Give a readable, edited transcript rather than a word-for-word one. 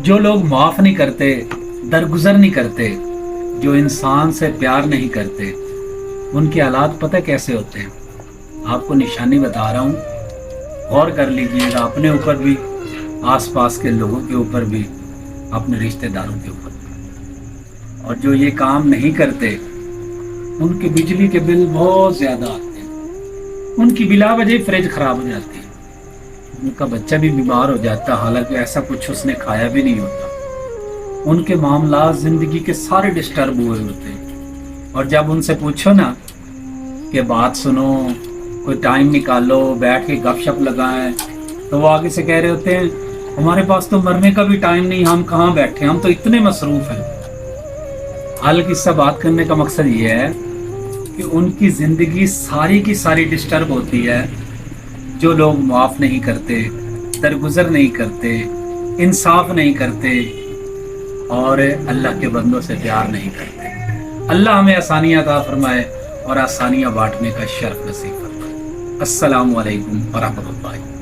جو لوگ معاف نہیں کرتے، درگزر نہیں کرتے، جو انسان سے پیار نہیں کرتے، ان کے حالات پتہ کیسے ہوتے ہیں؟ آپ کو نشانی بتا رہا ہوں، غور کر لیجئے گا، اپنے اوپر بھی، آس پاس کے لوگوں کے اوپر بھی، اپنے رشتہ داروں کے اوپر بھی۔ اور جو یہ کام نہیں کرتے ان کے بجلی کے بل بہت زیادہ آتے ہیں، ان کی بلا وجہ فریج خراب ہو جاتی ہے، ان کا بچہ بھی بیمار ہو جاتا ہے، حالانکہ ایسا کچھ اس نے کھایا بھی نہیں ہوتا، ان کے معاملات زندگی کے سارے ڈسٹرب ہوئے ہوتے ہیں۔ اور جب ان سے پوچھو نا کہ بات سنو، کوئی ٹائم نکالو، بیٹھ کے گپ شپ لگائیں، تو وہ آگے سے کہہ رہے ہوتے ہیں ہمارے پاس تو مرنے کا بھی ٹائم نہیں، ہم کہاں بیٹھے، ہم تو اتنے مصروف ہیں۔ حالانکہ اس سے بات کرنے کا مقصد یہ ہے کہ ان کی زندگی ساری کی ساری ڈسٹرب ہوتی ہے، جو لوگ معاف نہیں کرتے، درگزر نہیں کرتے، انصاف نہیں کرتے، اور اللہ کے بندوں سے پیار نہیں کرتے۔ اللہ ہمیں آسانیاں عطا فرمائے اور آسانیاں بانٹنے کا شرف نصیب فرمائے۔ السلام علیکم ورحمۃ اللہ۔